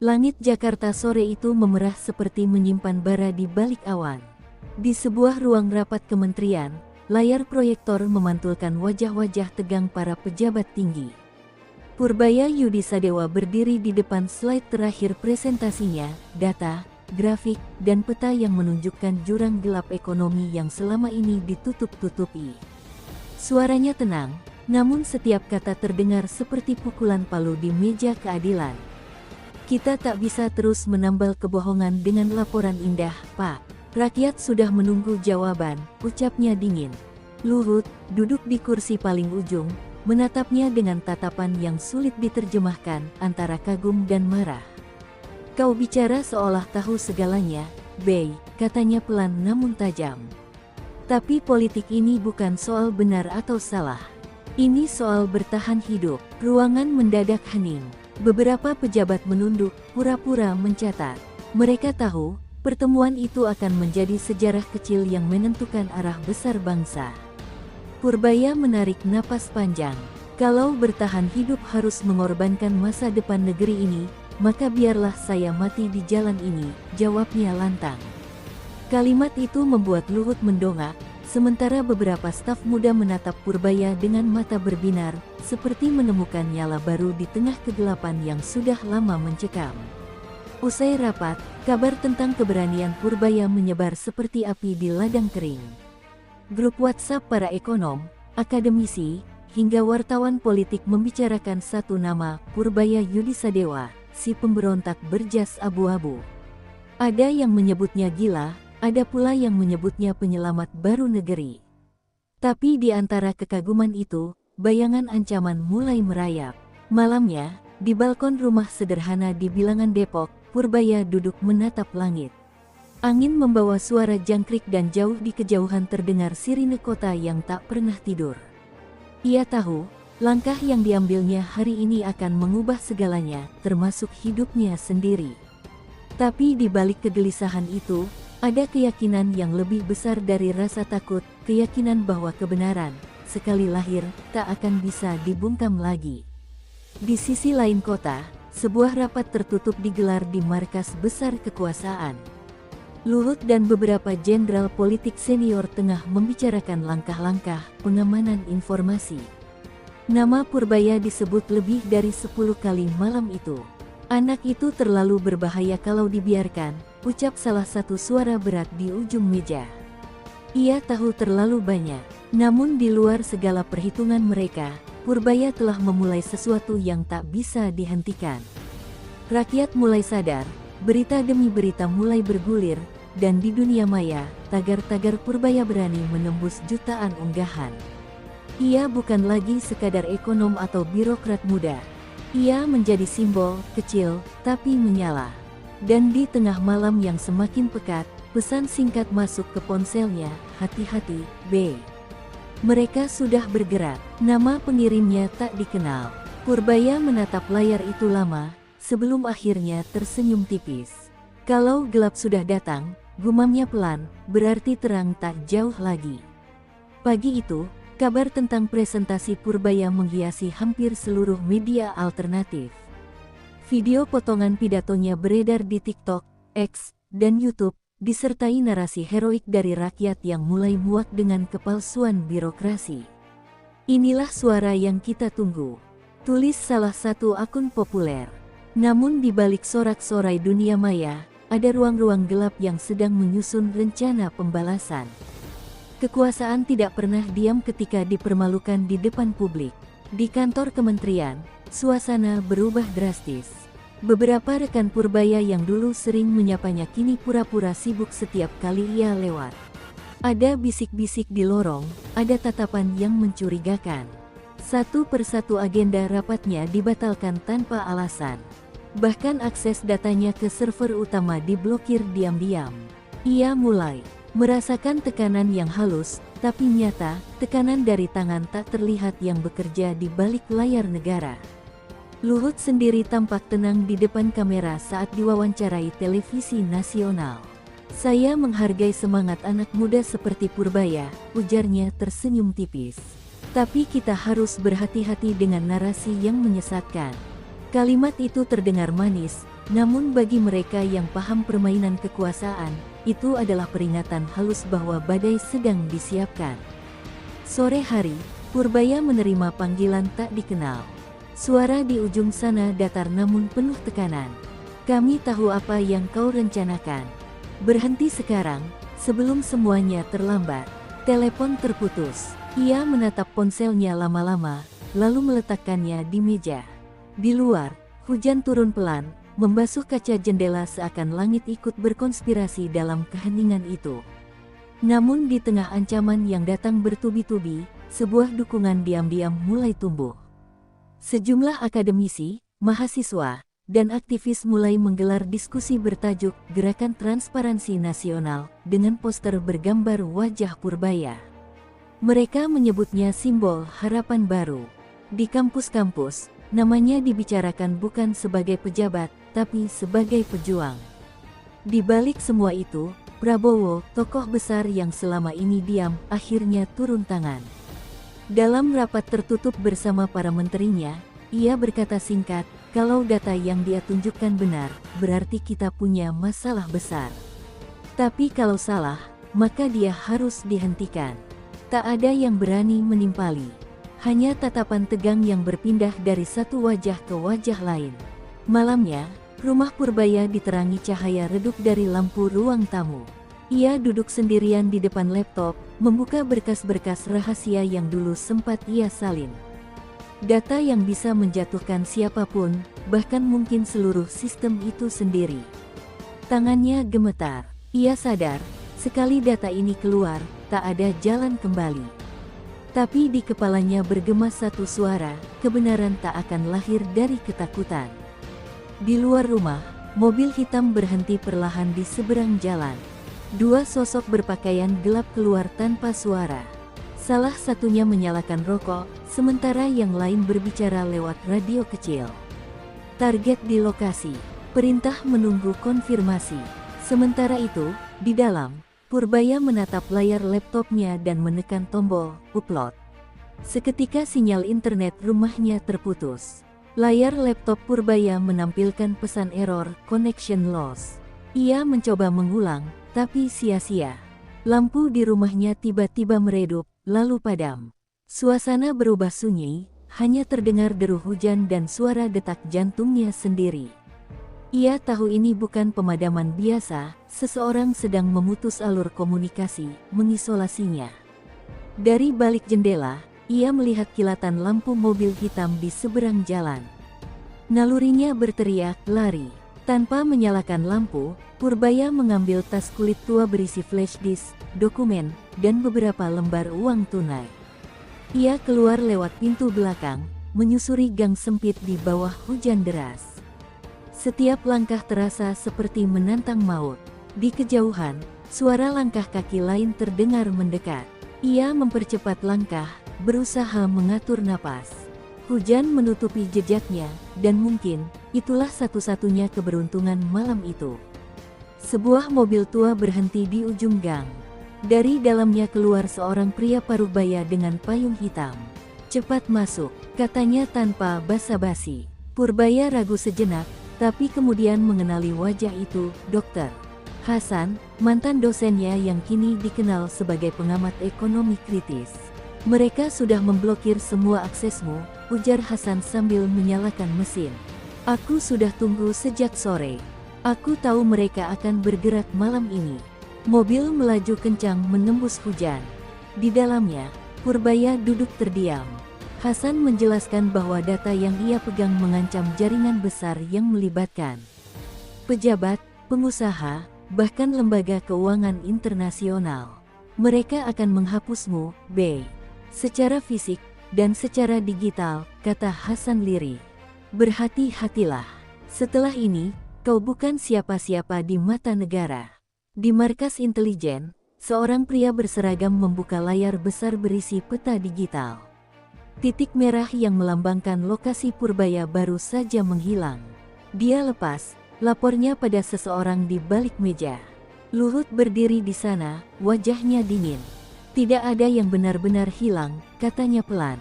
Langit Jakarta sore itu memerah seperti menyimpan bara di balik awan. Di sebuah ruang rapat kementerian, layar proyektor memantulkan wajah-wajah tegang para pejabat tinggi. Purbaya Yudisadewa berdiri di depan slide terakhir presentasinya, data, grafik, dan peta yang menunjukkan jurang gelap ekonomi yang selama ini ditutup-tutupi. Suaranya tenang, namun setiap kata terdengar seperti pukulan palu di meja keadilan. Kita tak bisa terus menambal kebohongan dengan laporan indah, Pak. Rakyat sudah menunggu jawaban, ucapnya dingin. Luhut, duduk di kursi paling ujung, menatapnya dengan tatapan yang sulit diterjemahkan, antara kagum dan marah. Kau bicara seolah tahu segalanya, Bey, katanya pelan namun tajam. Tapi politik ini bukan soal benar atau salah. Ini soal bertahan hidup. Ruangan mendadak hening. Beberapa pejabat menunduk, pura-pura mencatat. Mereka tahu, pertemuan itu akan menjadi sejarah kecil yang menentukan arah besar bangsa. Purbaya menarik napas panjang. Kalau bertahan hidup harus mengorbankan masa depan negeri ini, maka biarlah saya mati di jalan ini, jawabnya lantang. Kalimat itu membuat Luhut mendongak, sementara beberapa staf muda menatap Purbaya dengan mata berbinar, seperti menemukan nyala baru di tengah kegelapan yang sudah lama mencekam. Usai rapat, kabar tentang keberanian Purbaya menyebar seperti api di ladang kering. Grup WhatsApp para ekonom, akademisi, hingga wartawan politik membicarakan satu nama, Purbaya Yudisadewa, si pemberontak berjas abu-abu. Ada yang menyebutnya gila, ada pula yang menyebutnya penyelamat baru negeri. Tapi di antara kekaguman itu, bayangan ancaman mulai merayap. Malamnya, di balkon rumah sederhana di Bilangan Depok, Purbaya duduk menatap langit. Angin membawa suara jangkrik dan jauh di kejauhan terdengar sirine kota yang tak pernah tidur. Ia tahu, langkah yang diambilnya hari ini akan mengubah segalanya, termasuk hidupnya sendiri. Tapi di balik kegelisahan itu, ada keyakinan yang lebih besar dari rasa takut, keyakinan bahwa kebenaran, sekali lahir, tak akan bisa dibungkam lagi. Di sisi lain kota, sebuah rapat tertutup digelar di markas besar kekuasaan. Luhut dan beberapa jenderal politik senior tengah membicarakan langkah-langkah pengamanan informasi. Nama Purbaya disebut lebih dari 10 kali malam itu. Anak itu terlalu berbahaya kalau dibiarkan, ucap salah satu suara berat di ujung meja. Ia tahu terlalu banyak, namun di luar segala perhitungan mereka, Purbaya telah memulai sesuatu yang tak bisa dihentikan. Rakyat mulai sadar, berita demi berita mulai bergulir, dan di dunia maya, tagar-tagar Purbaya berani menembus jutaan unggahan. Ia bukan lagi sekadar ekonom atau birokrat muda. Ia menjadi simbol, kecil, tapi menyala. Dan di tengah malam yang semakin pekat, pesan singkat masuk ke ponselnya, hati-hati, B. Mereka sudah bergerak, nama pengirimnya tak dikenal. Purbaya menatap layar itu lama, sebelum akhirnya tersenyum tipis. Kalau gelap sudah datang, gumamnya pelan, berarti terang tak jauh lagi. Pagi itu, kabar tentang presentasi Purbaya menghiasi hampir seluruh media alternatif. Video potongan pidatonya beredar di TikTok, X, dan YouTube, disertai narasi heroik dari rakyat yang mulai muak dengan kepalsuan birokrasi. Inilah suara yang kita tunggu, tulis salah satu akun populer. Namun di balik sorak-sorai dunia maya, ada ruang-ruang gelap yang sedang menyusun rencana pembalasan. Kekuasaan tidak pernah diam ketika dipermalukan di depan publik. Di kantor kementerian, suasana berubah drastis. Beberapa rekan Purbaya yang dulu sering menyapanya kini pura-pura sibuk setiap kali ia lewat. Ada bisik-bisik di lorong, ada tatapan yang mencurigakan. Satu persatu agenda rapatnya dibatalkan tanpa alasan. Bahkan akses datanya ke server utama diblokir diam-diam. Ia mulai merasakan tekanan yang halus, tapi nyata, tekanan dari tangan tak terlihat yang bekerja di balik layar negara. Luhut sendiri tampak tenang di depan kamera saat diwawancarai televisi nasional. Saya menghargai semangat anak muda seperti Purbaya, ujarnya tersenyum tipis. Tapi kita harus berhati-hati dengan narasi yang menyesatkan. Kalimat itu terdengar manis, Namun bagi mereka yang paham permainan kekuasaan, itu adalah peringatan halus bahwa badai sedang disiapkan. Sore hari, Purbaya menerima panggilan tak dikenal. Suara di ujung sana datar namun penuh tekanan. Kami tahu apa yang kau rencanakan. Berhenti sekarang, sebelum semuanya terlambat. Telepon terputus. Ia menatap ponselnya lama-lama, lalu meletakkannya di meja. Di luar, hujan turun pelan, membasuh kaca jendela seakan langit ikut berkonspirasi dalam keheningan itu. Namun di tengah ancaman yang datang bertubi-tubi, sebuah dukungan diam-diam mulai tumbuh. Sejumlah akademisi, mahasiswa, dan aktivis mulai menggelar diskusi bertajuk Gerakan Transparansi Nasional dengan poster bergambar wajah Purbaya. Mereka menyebutnya simbol harapan baru. Di kampus-kampus, namanya dibicarakan bukan sebagai pejabat, tapi sebagai pejuang. Di balik semua itu, Prabowo, tokoh besar yang selama ini diam, akhirnya turun tangan. Dalam rapat tertutup bersama para menterinya, ia berkata singkat, kalau data yang dia tunjukkan benar, berarti kita punya masalah besar. Tapi kalau salah, maka dia harus dihentikan. Tak ada yang berani menimpali. Hanya tatapan tegang yang berpindah dari satu wajah ke wajah lain. Malamnya, rumah Purbaya diterangi cahaya redup dari lampu ruang tamu. Ia duduk sendirian di depan laptop, membuka berkas-berkas rahasia yang dulu sempat ia salin. Data yang bisa menjatuhkan siapapun, bahkan mungkin seluruh sistem itu sendiri. Tangannya gemetar. Ia sadar, sekali data ini keluar, tak ada jalan kembali. Tapi di kepalanya bergema satu suara, kebenaran tak akan lahir dari ketakutan. Di luar rumah, mobil hitam berhenti perlahan di seberang jalan. Dua sosok berpakaian gelap keluar tanpa suara. Salah satunya menyalakan rokok, sementara yang lain berbicara lewat radio kecil. Target di lokasi, perintah menunggu konfirmasi. Sementara itu, di dalam, Purbaya menatap layar laptopnya dan menekan tombol upload. Seketika sinyal internet rumahnya terputus. Layar laptop Purbaya menampilkan pesan error, connection loss. Ia mencoba mengulang, tapi sia-sia. Lampu di rumahnya tiba-tiba meredup, lalu padam. Suasana berubah sunyi, hanya terdengar deru hujan dan suara detak jantungnya sendiri. Ia tahu ini bukan pemadaman biasa, seseorang sedang memutus alur komunikasi, mengisolasinya. Dari balik jendela, ia melihat kilatan lampu mobil hitam di seberang jalan. Nalurinya berteriak, lari. Tanpa menyalakan lampu, Purbaya mengambil tas kulit tua berisi flash disk, dokumen, dan beberapa lembar uang tunai. Ia keluar lewat pintu belakang, menyusuri gang sempit di bawah hujan deras. Setiap langkah terasa seperti menantang maut. Di kejauhan, suara langkah kaki lain terdengar mendekat. Ia mempercepat langkah, berusaha mengatur napas. Hujan menutupi jejaknya, dan mungkin, itulah satu-satunya keberuntungan malam itu. Sebuah mobil tua berhenti di ujung gang. Dari dalamnya keluar seorang pria parubaya dengan payung hitam. Cepat masuk, katanya tanpa basa-basi. Purbaya ragu sejenak, tapi kemudian mengenali wajah itu, Dr. Hasan, mantan dosennya yang kini dikenal sebagai pengamat ekonomi kritis. Mereka sudah memblokir semua aksesmu, ujar Hasan sambil menyalakan mesin. Aku sudah tunggu sejak sore. Aku tahu mereka akan bergerak malam ini. Mobil melaju kencang menembus hujan. Di dalamnya, Purbaya duduk terdiam. Hasan menjelaskan bahwa data yang ia pegang mengancam jaringan besar yang melibatkan pejabat, pengusaha, bahkan lembaga keuangan internasional. Mereka akan menghapusmu, B. Secara fisik, dan secara digital, kata Hasan lirih. Berhati-hatilah. Setelah ini, kau bukan siapa-siapa di mata negara. Di markas intelijen, seorang pria berseragam membuka layar besar berisi peta digital. Titik merah yang melambangkan lokasi Purbaya baru saja menghilang. Dia lepas, lapornya pada seseorang di balik meja. Luhut berdiri di sana, wajahnya dingin. Tidak ada yang benar-benar hilang, katanya pelan.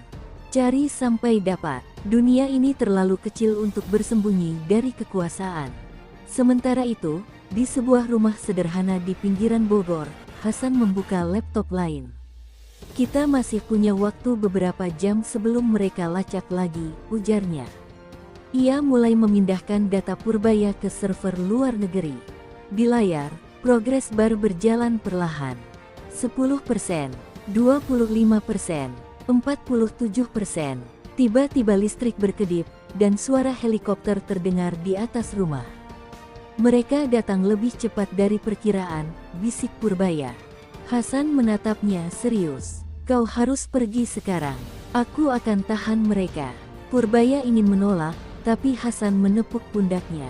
Cari sampai dapat. Dunia ini terlalu kecil untuk bersembunyi dari kekuasaan. Sementara itu, di sebuah rumah sederhana di pinggiran Bogor, Hasan membuka laptop lain. Kita masih punya waktu beberapa jam sebelum mereka lacak lagi, ujarnya. Ia mulai memindahkan data Purbaya ke server luar negeri. Di layar, progres bar berjalan perlahan. 10%, 25%, 47%. Tiba-tiba listrik berkedip, dan suara helikopter terdengar di atas rumah. Mereka datang lebih cepat dari perkiraan, bisik Purbaya. Hasan menatapnya serius. Kau harus pergi sekarang. Aku akan tahan mereka. Purbaya ingin menolak, tapi Hasan menepuk pundaknya.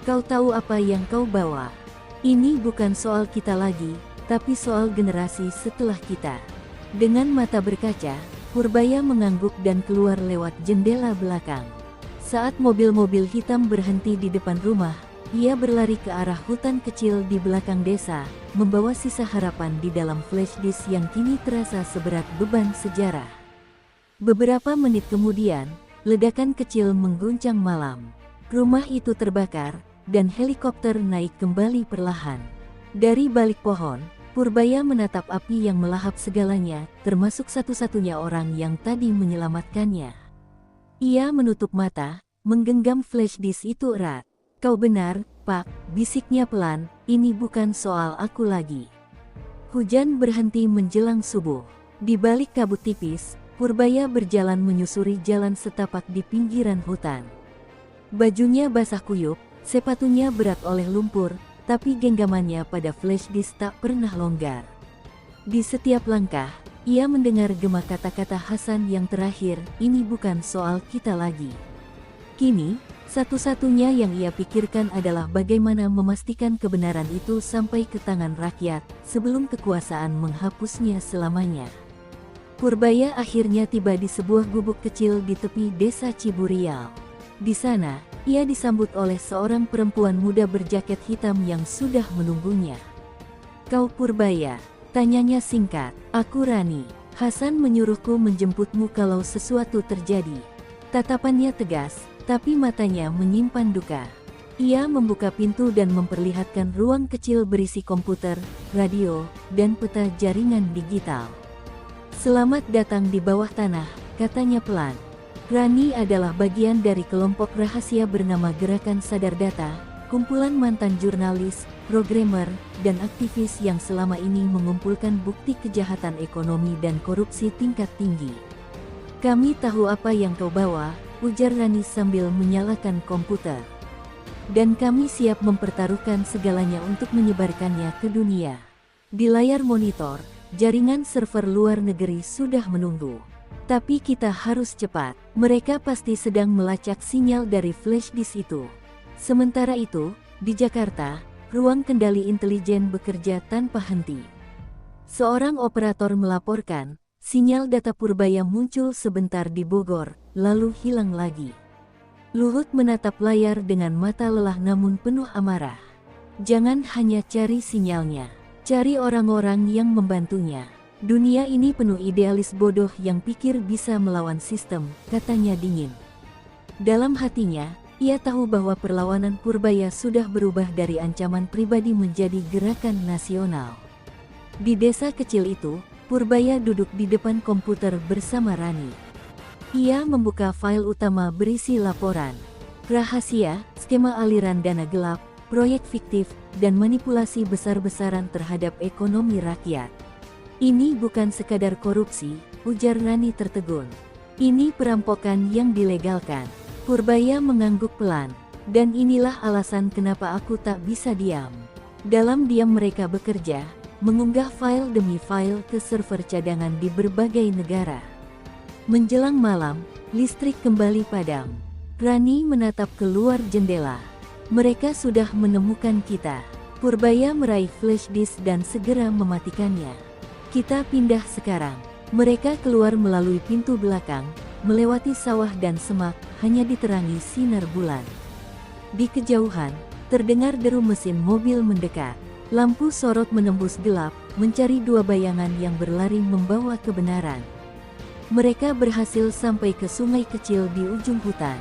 Kau tahu apa yang kau bawa? Ini bukan soal kita lagi, tapi soal generasi setelah kita. Dengan mata berkaca, Purbaya mengangguk dan keluar lewat jendela belakang. Saat mobil-mobil hitam berhenti di depan rumah, ia berlari ke arah hutan kecil di belakang desa, membawa sisa harapan di dalam flash disk yang kini terasa seberat beban sejarah. Beberapa menit kemudian, ledakan kecil mengguncang malam. Rumah itu terbakar, dan helikopter naik kembali perlahan. Dari balik pohon, Purbaya menatap api yang melahap segalanya, termasuk satu-satunya orang yang tadi menyelamatkannya. Ia menutup mata, menggenggam flash disk itu erat. Kau benar, Pak, bisiknya pelan, ini bukan soal aku lagi. Hujan berhenti menjelang subuh. Di balik kabut tipis, Purbaya berjalan menyusuri jalan setapak di pinggiran hutan. Bajunya basah kuyup, sepatunya berat oleh lumpur, tapi genggamannya pada flash disk tak pernah longgar. Di setiap langkah, ia mendengar gema kata-kata Hasan yang terakhir, ini bukan soal kita lagi. Kini, satu-satunya yang ia pikirkan adalah bagaimana memastikan kebenaran itu sampai ke tangan rakyat, sebelum kekuasaan menghapusnya selamanya. Purbaya akhirnya tiba di sebuah gubuk kecil di tepi desa Ciburial. Di sana, ia disambut oleh seorang perempuan muda berjaket hitam yang sudah menunggunya. Kau Purbaya? Tanyanya singkat. Aku Rani. Hasan menyuruhku menjemputmu kalau sesuatu terjadi. Tatapannya tegas, tapi matanya menyimpan duka. Ia membuka pintu dan memperlihatkan ruang kecil berisi komputer, radio, dan peta jaringan digital. Selamat datang di bawah tanah, katanya pelan. Rani adalah bagian dari kelompok rahasia bernama Gerakan Sadar Data, kumpulan mantan jurnalis, programmer, dan aktivis yang selama ini mengumpulkan bukti kejahatan ekonomi dan korupsi tingkat tinggi. Kami tahu apa yang kau bawa, ujar Rani sambil menyalakan komputer. Dan kami siap mempertaruhkan segalanya untuk menyebarkannya ke dunia. Di layar monitor, jaringan server luar negeri sudah menunggu. Tapi kita harus cepat, mereka pasti sedang melacak sinyal dari flash disk itu. Sementara itu, di Jakarta, ruang kendali intelijen bekerja tanpa henti. Seorang operator melaporkan, sinyal data Purbaya muncul sebentar di Bogor, lalu hilang lagi. Luhut menatap layar dengan mata lelah namun penuh amarah. Jangan hanya cari sinyalnya, cari orang-orang yang membantunya. Dunia ini penuh idealis bodoh yang pikir bisa melawan sistem, katanya dingin. Dalam hatinya, ia tahu bahwa perlawanan Purbaya sudah berubah dari ancaman pribadi menjadi gerakan nasional. Di desa kecil itu, Purbaya duduk di depan komputer bersama Rani. Ia membuka file utama berisi laporan rahasia, skema aliran dana gelap, proyek fiktif, dan manipulasi besar-besaran terhadap ekonomi rakyat. Ini bukan sekadar korupsi, ujar Rani tertegun. Ini perampokan yang dilegalkan. Purbaya mengangguk pelan. Dan inilah alasan kenapa aku tak bisa diam. Dalam diam mereka bekerja, mengunggah file demi file ke server cadangan di berbagai negara. Menjelang malam, listrik kembali padam. Rani menatap keluar jendela. Mereka sudah menemukan kita. Purbaya meraih flash disk dan segera mematikannya. Kita pindah sekarang. Mereka keluar melalui pintu belakang, melewati sawah dan semak, hanya diterangi sinar bulan. Di kejauhan, terdengar deru mesin mobil mendekat. Lampu sorot menembus gelap, mencari dua bayangan yang berlari membawa kebenaran. Mereka berhasil sampai ke sungai kecil di ujung hutan.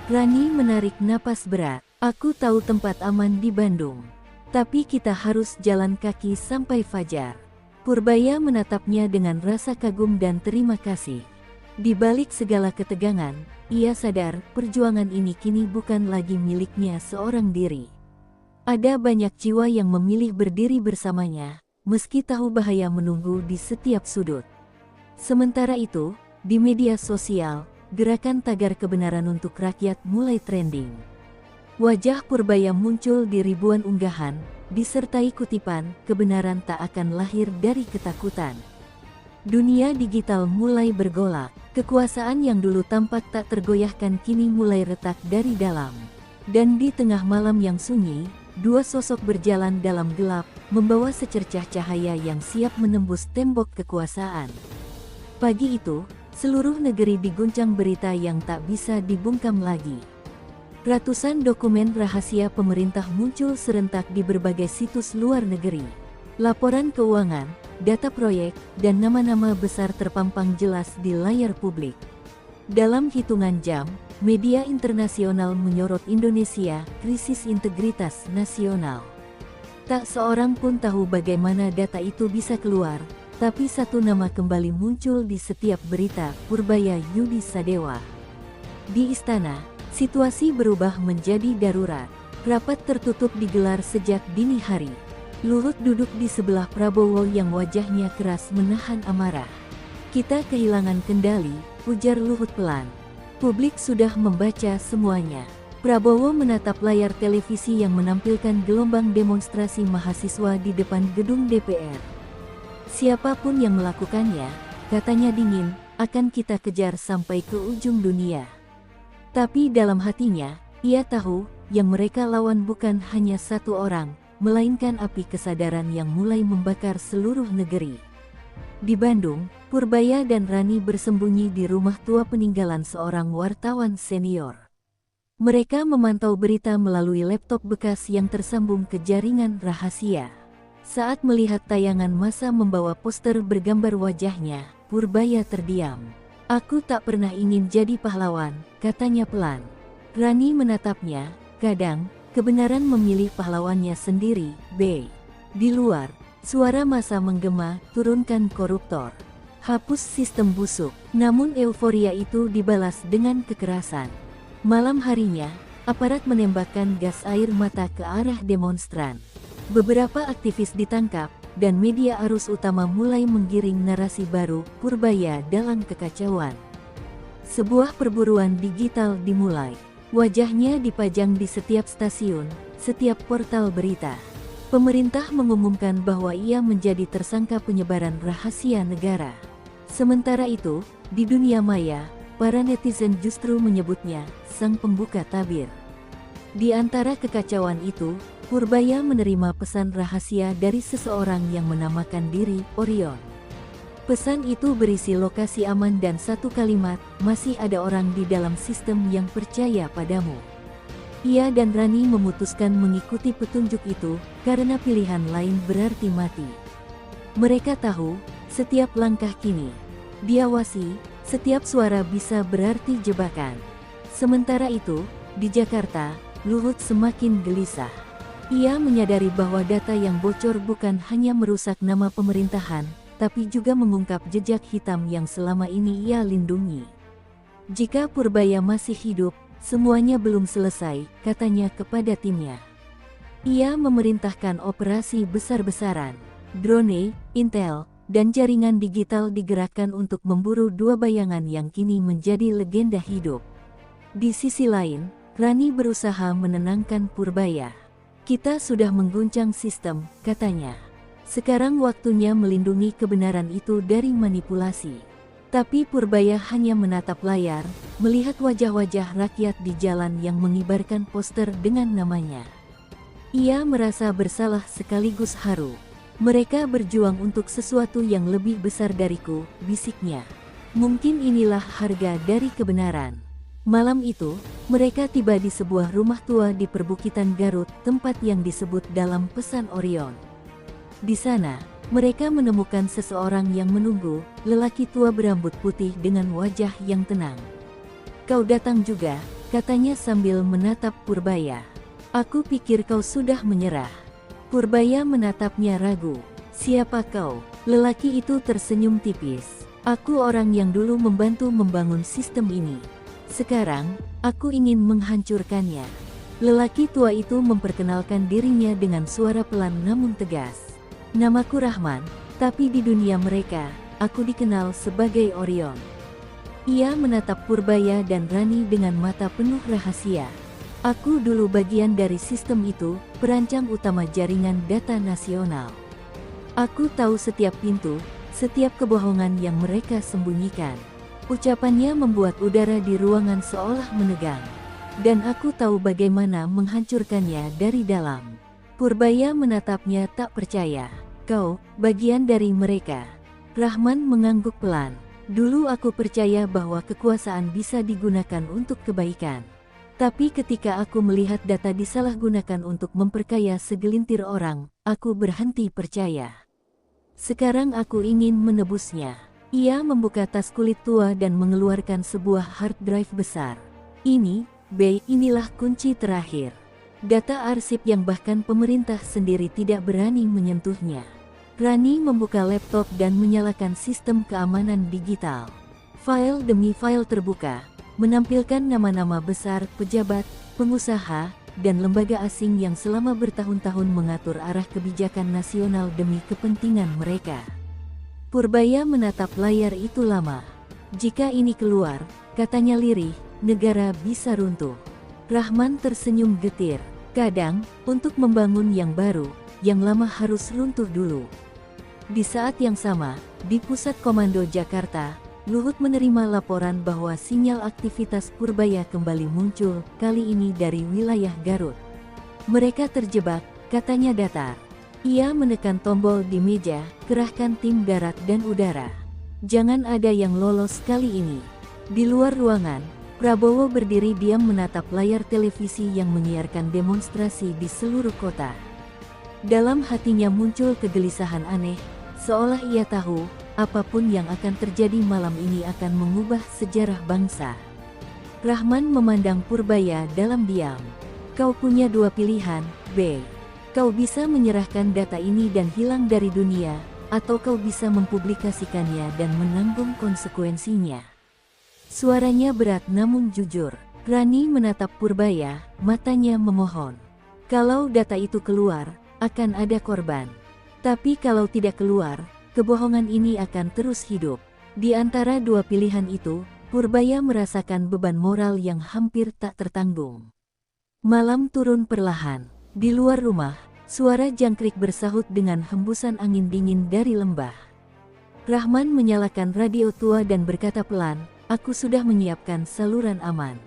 Rani menarik napas berat. Aku tahu tempat aman di Bandung. Tapi kita harus jalan kaki sampai fajar. Purbaya menatapnya dengan rasa kagum dan terima kasih. Di balik segala ketegangan, ia sadar perjuangan ini kini bukan lagi miliknya seorang diri. Ada banyak jiwa yang memilih berdiri bersamanya, meski tahu bahaya menunggu di setiap sudut. Sementara itu, di media sosial, gerakan tagar kebenaran untuk rakyat mulai trending. Wajah Purbaya muncul di ribuan unggahan, disertai kutipan, "Kebenaran tak akan lahir dari ketakutan." Dunia digital mulai bergolak, kekuasaan yang dulu tampak tak tergoyahkan kini mulai retak dari dalam. Dan di tengah malam yang sunyi, dua sosok berjalan dalam gelap, membawa secercah cahaya yang siap menembus tembok kekuasaan. Pagi itu, seluruh negeri diguncang berita yang tak bisa dibungkam lagi. Ratusan dokumen rahasia pemerintah muncul serentak di berbagai situs luar negeri. Laporan keuangan, data proyek, dan nama-nama besar terpampang jelas di layar publik. Dalam hitungan jam, media internasional menyorot Indonesia, krisis integritas nasional. Tak seorang pun tahu bagaimana data itu bisa keluar, tapi satu nama kembali muncul di setiap berita, Purbaya Yudi Sadewa. Di istana, situasi berubah menjadi darurat. Rapat tertutup digelar sejak dini hari. Luhut duduk di sebelah Prabowo yang wajahnya keras menahan amarah. "Kita kehilangan kendali," ujar Luhut pelan. "Publik sudah membaca semuanya." Prabowo menatap layar televisi yang menampilkan gelombang demonstrasi mahasiswa di depan gedung DPR. "Siapapun yang melakukannya," katanya dingin, "akan kita kejar sampai ke ujung dunia." Tapi dalam hatinya, ia tahu, yang mereka lawan bukan hanya satu orang, melainkan api kesadaran yang mulai membakar seluruh negeri. Di Bandung, Purbaya dan Rani bersembunyi di rumah tua peninggalan seorang wartawan senior. Mereka memantau berita melalui laptop bekas yang tersambung ke jaringan rahasia. Saat melihat tayangan massa membawa poster bergambar wajahnya, Purbaya terdiam. "Aku tak pernah ingin jadi pahlawan," katanya pelan. Rani menatapnya, "Kadang, kebenaran memilih pahlawannya sendiri, B." Di luar, suara massa menggema, "Turunkan koruptor. Hapus sistem busuk." Namun euforia itu dibalas dengan kekerasan. Malam harinya, aparat menembakkan gas air mata ke arah demonstran. Beberapa aktivis ditangkap, dan media arus utama mulai menggiring narasi baru, Purbaya dalam kekacauan. Sebuah perburuan digital dimulai. Wajahnya dipajang di setiap stasiun, setiap portal berita. Pemerintah mengumumkan bahwa ia menjadi tersangka penyebaran rahasia negara. Sementara itu, di dunia maya, para netizen justru menyebutnya sang pembuka tabir. Di antara kekacauan itu, Purbaya menerima pesan rahasia dari seseorang yang menamakan diri Orion. Pesan itu berisi lokasi aman dan satu kalimat, "Masih ada orang di dalam sistem yang percaya padamu." Ia dan Rani memutuskan mengikuti petunjuk itu, karena pilihan lain berarti mati. Mereka tahu, setiap langkah kini diawasi, setiap suara bisa berarti jebakan. Sementara itu, di Jakarta, Luhut semakin gelisah. Ia menyadari bahwa data yang bocor bukan hanya merusak nama pemerintahan, tapi juga mengungkap jejak hitam yang selama ini ia lindungi. "Jika Purbaya masih hidup, semuanya belum selesai," katanya kepada timnya. Ia memerintahkan operasi besar-besaran. Drone, intel, dan jaringan digital digerakkan untuk memburu dua bayangan yang kini menjadi legenda hidup. Di sisi lain, Rani berusaha menenangkan Purbaya. "Kita sudah mengguncang sistem," katanya. "Sekarang waktunya melindungi kebenaran itu dari manipulasi." Tapi Purbaya hanya menatap layar, melihat wajah-wajah rakyat di jalan yang mengibarkan poster dengan namanya. Ia merasa bersalah sekaligus haru. "Mereka berjuang untuk sesuatu yang lebih besar dariku," bisiknya. "Mungkin inilah harga dari kebenaran." Malam itu, mereka tiba di sebuah rumah tua di perbukitan Garut, tempat yang disebut dalam pesan Orion. Di sana, mereka menemukan seseorang yang menunggu, lelaki tua berambut putih dengan wajah yang tenang. "Kau datang juga," katanya sambil menatap Purbaya. Aku pikir kau sudah menyerah. Purbaya menatapnya ragu. Siapa kau? Lelaki itu tersenyum tipis. Aku orang yang dulu membantu membangun sistem ini. Sekarang, aku ingin menghancurkannya. Lelaki tua itu memperkenalkan dirinya dengan suara pelan namun tegas. Namaku Rahman, tapi di dunia mereka, aku dikenal sebagai Orion. Ia menatap Purbaya dan Rani dengan mata penuh rahasia. Aku dulu bagian dari sistem itu, perancang utama jaringan data nasional. Aku tahu setiap pintu, setiap kebohongan yang mereka sembunyikan. Ucapannya membuat udara di ruangan seolah menegang. Dan aku tahu bagaimana menghancurkannya dari dalam. Purbaya menatapnya tak percaya. Kau, bagian dari mereka. Rahman mengangguk pelan. Dulu aku percaya bahwa kekuasaan bisa digunakan untuk kebaikan. Tapi ketika aku melihat data disalahgunakan untuk memperkaya segelintir orang, aku berhenti percaya. Sekarang aku ingin menebusnya. Ia membuka tas kulit tua dan mengeluarkan sebuah hard drive besar. Inilah kunci terakhir. Data arsip yang bahkan pemerintah sendiri tidak berani menyentuhnya. Rani membuka laptop dan menyalakan sistem keamanan digital. File demi file terbuka, menampilkan nama-nama besar pejabat, pengusaha, dan lembaga asing yang selama bertahun-tahun mengatur arah kebijakan nasional demi kepentingan mereka. Purbaya menatap layar itu lama. Jika ini keluar, katanya lirih, negara bisa runtuh. Rahman tersenyum getir. Kadang, untuk membangun yang baru, yang lama harus runtuh dulu. Di saat yang sama, di Pusat Komando Jakarta, Luhut menerima laporan bahwa sinyal aktivitas Purbaya kembali muncul, kali ini dari wilayah Garut. Mereka terjebak, katanya datar. Ia menekan tombol di meja, kerahkan tim darat dan udara. Jangan ada yang lolos kali ini. Di luar ruangan, Prabowo berdiri diam menatap layar televisi yang menyiarkan demonstrasi di seluruh kota. Dalam hatinya muncul kegelisahan aneh, seolah ia tahu, apapun yang akan terjadi malam ini akan mengubah sejarah bangsa. Rahman memandang Purbaya dalam diam. Kau punya dua pilihan, B. Kau bisa menyerahkan data ini dan hilang dari dunia, atau kau bisa mempublikasikannya dan menanggung konsekuensinya. Suaranya berat namun jujur. Rani menatap Purbaya, matanya memohon. Kalau data itu keluar, akan ada korban. Tapi kalau tidak keluar, kebohongan ini akan terus hidup. Di antara dua pilihan itu, Purbaya merasakan beban moral yang hampir tak tertanggung. Malam turun perlahan. Di luar rumah, suara jangkrik bersahut dengan hembusan angin dingin dari lembah. Rahman menyalakan radio tua dan berkata pelan, "Aku sudah menyiapkan saluran aman.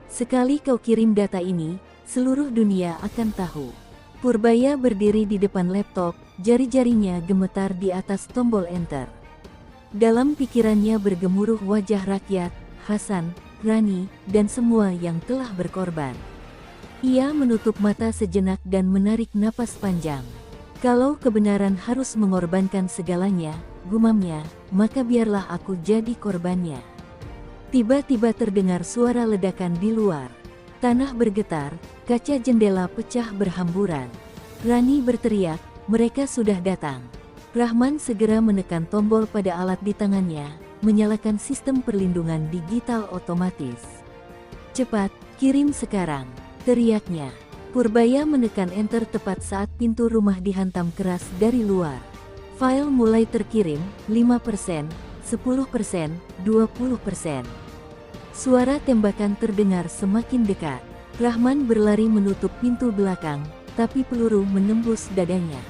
Sekali kau kirim data ini, seluruh dunia akan tahu." Purbaya berdiri di depan laptop, jari-jarinya gemetar di atas tombol enter. Dalam pikirannya bergemuruh wajah rakyat, Hasan, Rani, dan semua yang telah berkorban. Ia menutup mata sejenak dan menarik napas panjang. Kalau kebenaran harus mengorbankan segalanya, gumamnya, maka biarlah aku jadi korbannya. Tiba-tiba terdengar suara ledakan di luar. Tanah bergetar, kaca jendela pecah berhamburan. Rani berteriak, "Mereka sudah datang." Rahman segera menekan tombol pada alat di tangannya, menyalakan sistem perlindungan digital otomatis. "Cepat, kirim sekarang," teriaknya. Purbaya menekan enter tepat saat pintu rumah dihantam keras dari luar. File mulai terkirim, 5%, 10%, 20%. Suara tembakan terdengar semakin dekat. Rahman berlari menutup pintu belakang, tapi peluru menembus dadanya.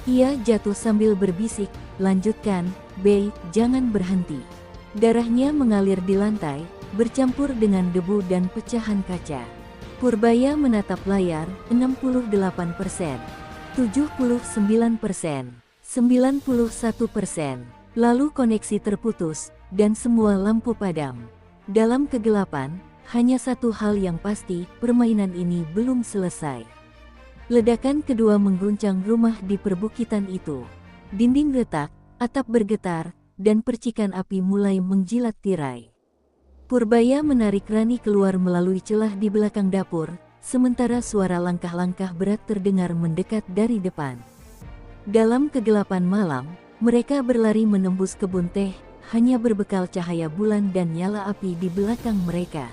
Ia jatuh sambil berbisik, "Lanjutkan, B, jangan berhenti." Darahnya mengalir di lantai, bercampur dengan debu dan pecahan kaca. Purbaya menatap layar, 68%, 79%, 91%. Lalu koneksi terputus, dan semua lampu padam. Dalam kegelapan, hanya satu hal yang pasti, permainan ini belum selesai. Ledakan kedua mengguncang rumah di perbukitan itu. Dinding retak, atap bergetar, dan percikan api mulai menjilat tirai. Purbaya menarik Rani keluar melalui celah di belakang dapur, sementara suara langkah-langkah berat terdengar mendekat dari depan. Dalam kegelapan malam, mereka berlari menembus kebun teh, hanya berbekal cahaya bulan dan nyala api di belakang mereka.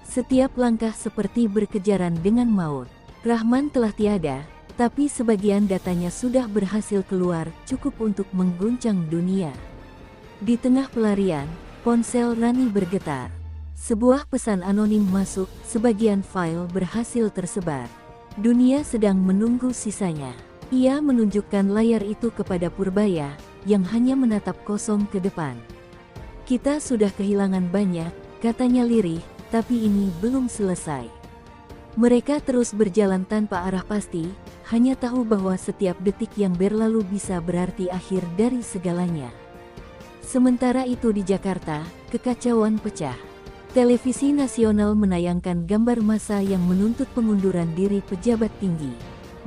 Setiap langkah seperti berkejaran dengan maut. Rahman telah tiada, tapi sebagian datanya sudah berhasil keluar, cukup untuk mengguncang dunia. Di tengah pelarian, ponsel Rani bergetar. Sebuah pesan anonim masuk, sebagian file berhasil tersebar. Dunia sedang menunggu sisanya. Ia menunjukkan layar itu kepada Purbaya, yang hanya menatap kosong ke depan. Kita sudah kehilangan banyak, katanya lirih, tapi ini belum selesai. Mereka terus berjalan tanpa arah pasti, hanya tahu bahwa setiap detik yang berlalu bisa berarti akhir dari segalanya. Sementara itu di Jakarta, kekacauan pecah. Televisi nasional menayangkan gambar massa yang menuntut pengunduran diri pejabat tinggi.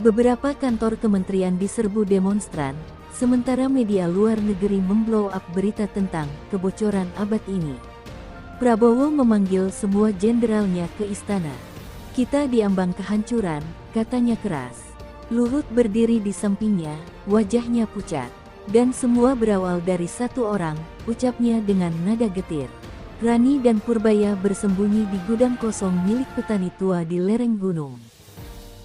Beberapa kantor kementerian diserbu demonstran, sementara media luar negeri memblow up berita tentang kebocoran abad ini. Prabowo memanggil semua jenderalnya ke istana. Kita diambang kehancuran, katanya keras. Luhut berdiri di sampingnya, wajahnya pucat. Dan semua berawal dari satu orang, ucapnya dengan nada getir. Rani dan Purbaya bersembunyi di gudang kosong milik petani tua di lereng gunung.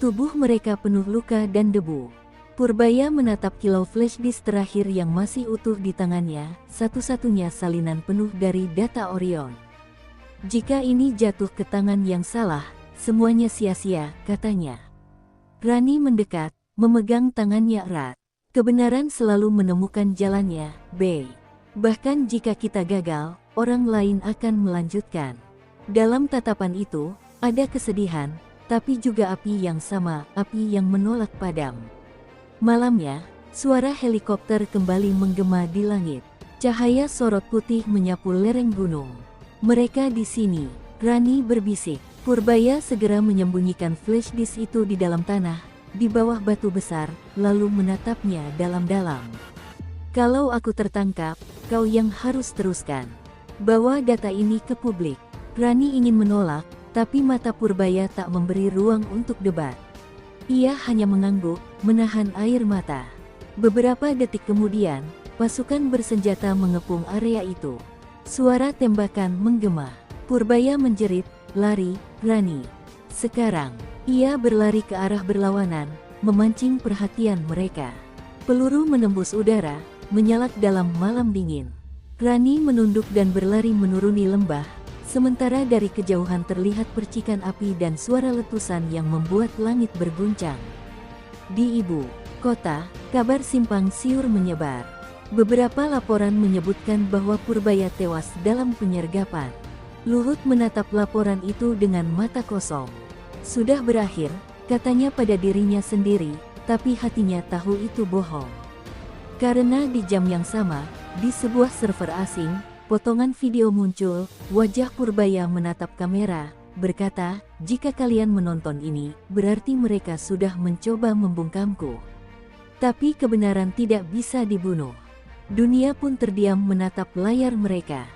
Tubuh mereka penuh luka dan debu. Purbaya menatap kilau flash disk terakhir yang masih utuh di tangannya, satu-satunya salinan penuh dari data Orion. Jika ini jatuh ke tangan yang salah, semuanya sia-sia, katanya. Rani mendekat, memegang tangannya erat. Kebenaran selalu menemukan jalannya, Bey. Bahkan jika kita gagal, orang lain akan melanjutkan. Dalam tatapan itu, ada kesedihan, tapi juga api yang sama, api yang menolak padam. Malamnya, suara helikopter kembali menggema di langit. Cahaya sorot putih menyapu lereng gunung. Mereka di sini, Rani berbisik. Purbaya segera menyembunyikan flash disk itu di dalam tanah, di bawah batu besar, lalu menatapnya dalam-dalam. Kalau aku tertangkap, kau yang harus teruskan. Bawa data ini ke publik. Rani ingin menolak, tapi mata Purbaya tak memberi ruang untuk debat. Ia hanya mengangguk, menahan air mata. Beberapa detik kemudian, pasukan bersenjata mengepung area itu. Suara tembakan menggema. Purbaya menjerit, lari, Rani. Sekarang, ia berlari ke arah berlawanan, memancing perhatian mereka. Peluru menembus udara, menyalak dalam malam dingin. Rani menunduk dan berlari menuruni lembah, sementara dari kejauhan terlihat percikan api dan suara letusan yang membuat langit berguncang. Di ibu kota, kabar simpang siur menyebar. Beberapa laporan menyebutkan bahwa Purbaya tewas dalam penyergapan. Luhut menatap laporan itu dengan mata kosong. Sudah berakhir, katanya pada dirinya sendiri, tapi hatinya tahu itu bohong. Karena di jam yang sama, di sebuah server asing, potongan video muncul, wajah Purbaya menatap kamera, berkata, jika kalian menonton ini, berarti mereka sudah mencoba membungkamku. Tapi kebenaran tidak bisa dibunuh. Dunia pun terdiam menatap layar mereka.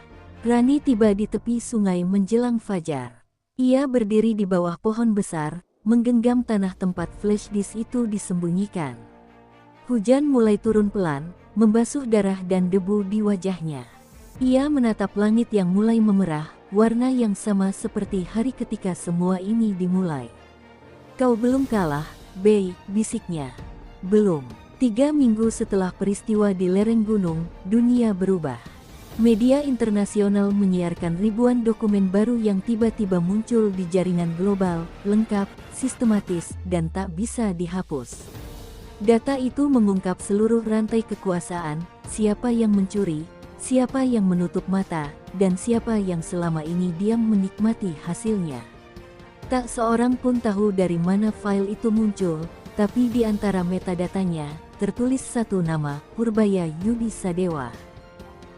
Rani tiba di tepi sungai menjelang fajar. Ia berdiri di bawah pohon besar, menggenggam tanah tempat flash disk itu disembunyikan. Hujan mulai turun pelan, membasuh darah dan debu di wajahnya. Ia menatap langit yang mulai memerah, warna yang sama seperti hari ketika semua ini dimulai. Kau belum kalah, Bey, bisiknya. Belum. 3 minggu setelah peristiwa di lereng gunung, dunia berubah. Media internasional menyiarkan ribuan dokumen baru yang tiba-tiba muncul di jaringan global, lengkap, sistematis, dan tak bisa dihapus. Data itu mengungkap seluruh rantai kekuasaan, siapa yang mencuri, siapa yang menutup mata, dan siapa yang selama ini diam menikmati hasilnya. Tak seorang pun tahu dari mana file itu muncul, tapi di antara metadatanya, tertulis satu nama, Purbaya Yudi Sadewa.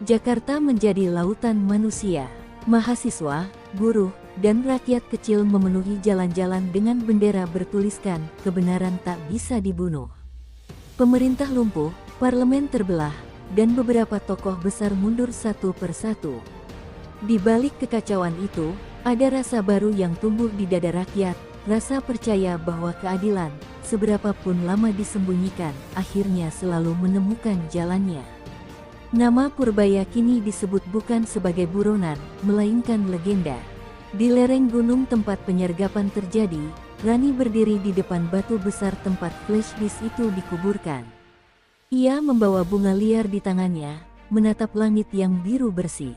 Jakarta menjadi lautan manusia. Mahasiswa, buruh, dan rakyat kecil memenuhi jalan-jalan dengan bendera bertuliskan, kebenaran tak bisa dibunuh. Pemerintah lumpuh, parlemen terbelah, dan beberapa tokoh besar mundur satu persatu. Di balik kekacauan itu, ada rasa baru yang tumbuh di dada rakyat, rasa percaya bahwa keadilan, seberapapun lama disembunyikan, akhirnya selalu menemukan jalannya. Nama Purbaya kini disebut bukan sebagai buronan, melainkan legenda. Di lereng gunung tempat penyergapan terjadi, Rani berdiri di depan batu besar tempat flash disk itu dikuburkan. Ia membawa bunga liar di tangannya, menatap langit yang biru bersih.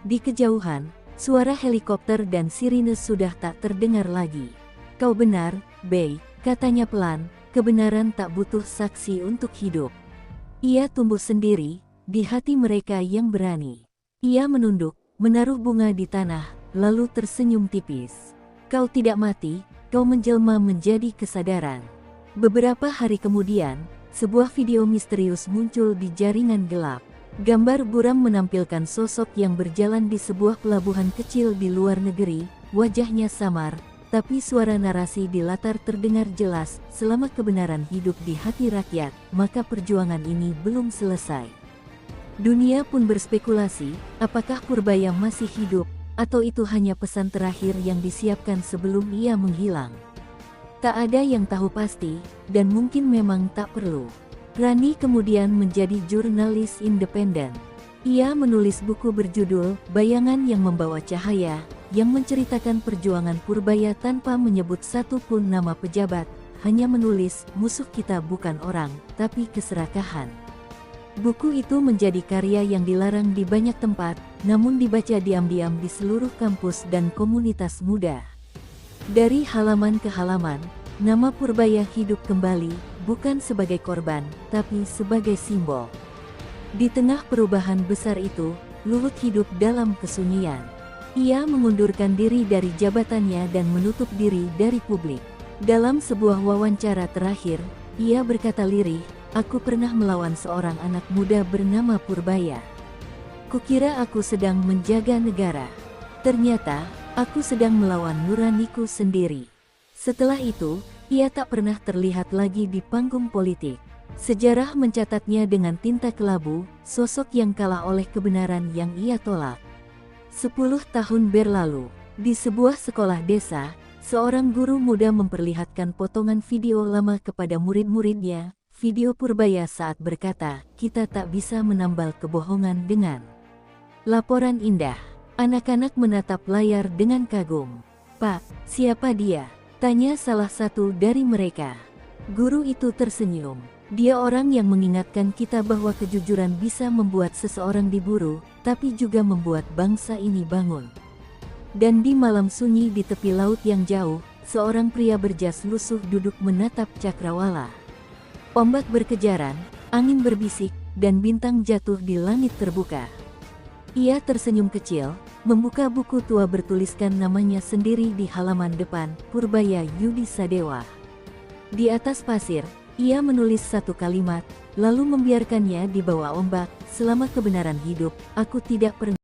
Di kejauhan, suara helikopter dan sirine sudah tak terdengar lagi. "Kau benar, Bey," katanya pelan, "kebenaran tak butuh saksi untuk hidup." Ia tumbuh sendiri, di hati mereka yang berani. Ia menunduk, menaruh bunga di tanah, lalu tersenyum tipis. "Kau tidak mati, kau menjelma menjadi kesadaran." Beberapa hari kemudian, sebuah video misterius muncul di jaringan gelap. Gambar buram menampilkan sosok yang berjalan di sebuah pelabuhan kecil di luar negeri, wajahnya samar, tapi suara narasi di latar terdengar jelas, "Selama kebenaran hidup di hati rakyat, maka perjuangan ini belum selesai." Dunia pun berspekulasi, apakah Purbaya masih hidup, atau itu hanya pesan terakhir yang disiapkan sebelum ia menghilang. Tak ada yang tahu pasti, dan mungkin memang tak perlu. Rani kemudian menjadi jurnalis independen. Ia menulis buku berjudul "Bayangan yang Membawa Cahaya", yang menceritakan perjuangan Purbaya tanpa menyebut satu pun nama pejabat, hanya menulis, "Musuh kita bukan orang, tapi keserakahan." Buku itu menjadi karya yang dilarang di banyak tempat, namun dibaca diam-diam di seluruh kampus dan komunitas muda. Dari halaman ke halaman, nama Purbaya hidup kembali, bukan sebagai korban, tapi sebagai simbol. Di tengah perubahan besar itu, Luhut hidup dalam kesunyian. Ia mengundurkan diri dari jabatannya dan menutup diri dari publik. Dalam sebuah wawancara terakhir, ia berkata lirih, "Aku pernah melawan seorang anak muda bernama Purbaya. Kukira aku sedang menjaga negara. Ternyata, aku sedang melawan nuraniku sendiri." Setelah itu, ia tak pernah terlihat lagi di panggung politik. Sejarah mencatatnya dengan tinta kelabu, sosok yang kalah oleh kebenaran yang ia tolak. 10 tahun berlalu, di sebuah sekolah desa, seorang guru muda memperlihatkan potongan video lama kepada murid-muridnya, video Purbaya saat berkata, "Kita tak bisa menambal kebohongan dengan laporan indah." Anak-anak menatap layar dengan kagum. "Pak, siapa dia?" tanya salah satu dari mereka. Guru itu tersenyum. "Dia orang yang mengingatkan kita bahwa kejujuran bisa membuat seseorang diburu, tapi juga membuat bangsa ini bangun." Dan di malam sunyi di tepi laut yang jauh, seorang pria berjas lusuh duduk menatap cakrawala. Ombak berkejaran, angin berbisik, dan bintang jatuh di langit terbuka. Ia tersenyum kecil, membuka buku tua bertuliskan namanya sendiri di halaman depan, "Purbaya Yudi Sadewa." Di atas pasir, ia menulis satu kalimat, lalu membiarkannya di bawah ombak, "Selama kebenaran hidup, aku tidak pernah